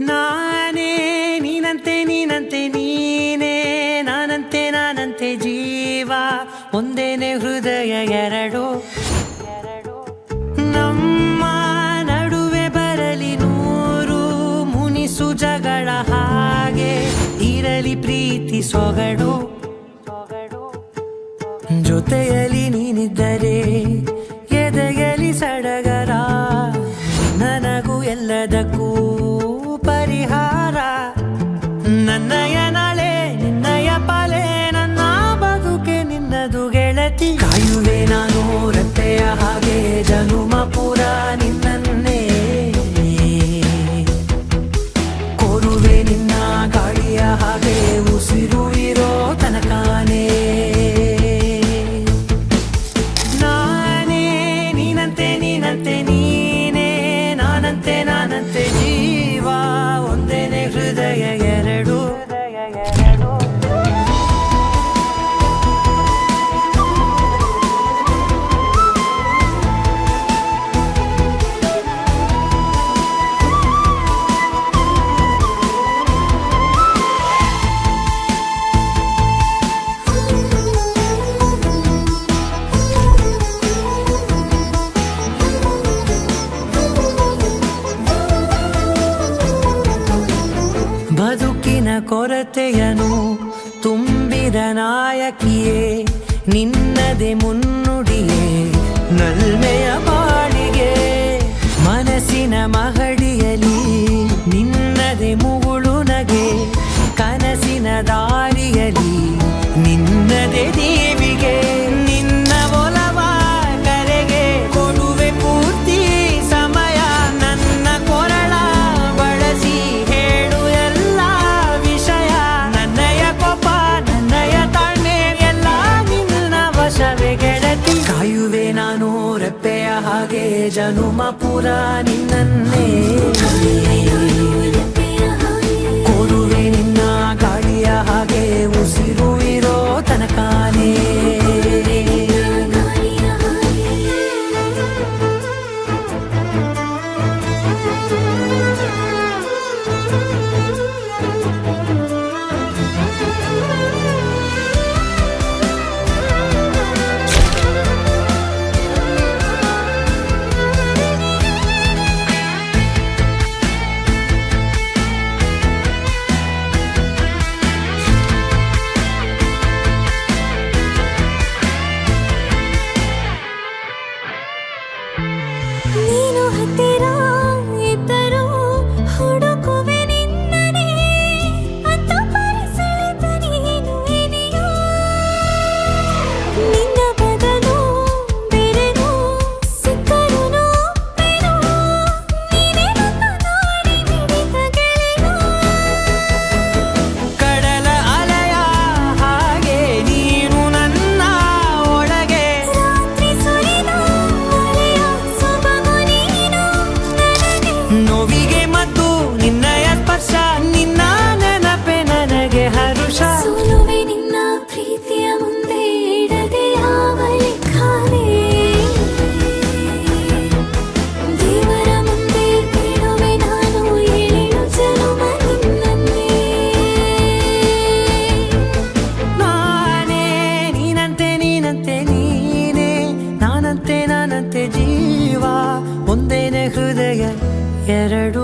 ನಾನೇ ನೀನಂತೆ ನೀನಂತೆ ನೀನೇ ನಾನಂತೆ ನಾನಂತೆ ಜೀವ ಒಂದೇನೆ ಹೃದಯ ಎರಡು ನಮ್ಮ ನಡುವೆ ಬರಲಿ ನೂರು ಮುನಿಸು ಜಗಳ ಹಾಗೆ ಇರಲಿ ಪ್ರೀತಿ ಸೊಗಡು ಜೊತೆಯಲ್ಲಿ ನೀನಿದ್ದರೆ ಎದೆಯಲಿ ಸಡಗರ ನನಗೂ ಎಲ್ಲದಕ್ಕೂ ಪರಿಹಾರ ನನ್ನಯ ನಾಳೆ ನಿನ್ನಯ ಪಾಲೆ ನನ್ನ ಬದುಕೆ ನಿನ್ನದು ಗೆಳತಿ ಕಾಯುವೆ ನಾನು ರತ್ತೆಯ ಹಾಗೆ ಜನುಮ ಪುರ ನಿನ್ನನ್ನೇ ಕೋರುವೆ ನಿನ್ನ ಗಾಳಿಯ ಹಾಗೆ ಉಸಿರು ಇರೋ ತನಕಾನೇ ನಾನೇ ನೀನಂತೆ ನೀನಂತೆ ನೀನೇ ನಾನಂತೆ ನಾನಂತೆ ಜೀವ ಒಂದೇನೆ ಹೃದಯ ಎರಡು ಬದುಕಿನ ಕೊರತೆಯನು ತುಂಬಿದ ನಾಯಕಿಯೇ ನಿನ್ನದೆ ಮುನ್ನುಡಿಯೇ ನಲ್ಮೆಯ ಬಾಳಿಗೆ ಮನಸ್ಸಿನ ಮಹಡಿಯಲಿ ನಿನ್ನದೆ ಮುಗುಳು ನಗೆ ಕನಸಿನ ದಾರಿಯಲಿ ನಿನ್ನದೆ ದೇವಿಗೆ ನಿನ್ನ ಒಲವ ಕರೆಗೆ ಕೊಡುವೆ ಪೂರ್ತಿ ಸಮಯ ನನ್ನ ಕೊರಳ ಬಳಸಿ ಹೇಳು ಎಲ್ಲ ವಿಷಯ ನನ್ನಯ ಕೋಪ ನನ್ನಯ ತಾಳ್ಮೆ ಎಲ್ಲ ನಿನ್ನ ವಶವೇ ಗೆಳತಿ ಕಾಯುವೆ ನಾನು ರೆಪ್ಪೆಯ ಹಾಗೆ ಜನುಮ ಪುರ ನಿನ್ನನ್ನೇ ಕೋರುವೆ ನಿನ್ನ ಗಾಳಿಯ ಹಾಗೆ ಉಸಿರು ಇರೋ ತನಕಾನೇ ನೀನು ಹತ್ತಿರ ಇದ್ದರೂ ಹುಡುಕುವೆ ನಿನ್ನನೇ ಅಂತ ಪರಿಸಳಿತ ನೀನು ಇದೆಯೋ ನಿನ್ನ ಬದಲು ಬೇರೆನೋ ಸಿಕ್ಕರೂ ಬೇರೋ ನೀನೇ ನನ್ನ ನಾಡಿ ಮಿಡಿತ ಗೆಳೆಯೋ ಕಡಲ ಅಲೆಯ ಹಾಗೆ ನೀನು ನನ್ನ ಒಳಗೆ ರಾತ್ರಿ ಸುರಿದ ಮಳೆಯ ಸೊಬಗು ನೀನು ನನಗೆ ನೋವಿಗೆ ಮತ್ತು ನಿನ್ನಯ ಸ್ಪರ್ಶ ನಿನ್ನ ನೆನಪೆ ನನಗೆ ಹರುಷ ಸೋಲುವೆ ನಿನ್ನ ಪ್ರೀತಿಯ ಮುಂದೆ ಇಡದೆ ಯಾವ ಲೆಕ್ಕನೇ ದೇವರ ಮುಂದೆ ಬಿಡುವೆ ನಾನು ಏಳು ಜನುಮ ನಿನ್ನನ್ನೇ ನಾನೇ ನೀನಂತೆ ನೀನಂತೆ ನೀನೇ ನಾನಂತೆ ನಾನಂತೆ ಜೀವ ಒಂದೇನೆ ಹೃದಯ ಎರಡು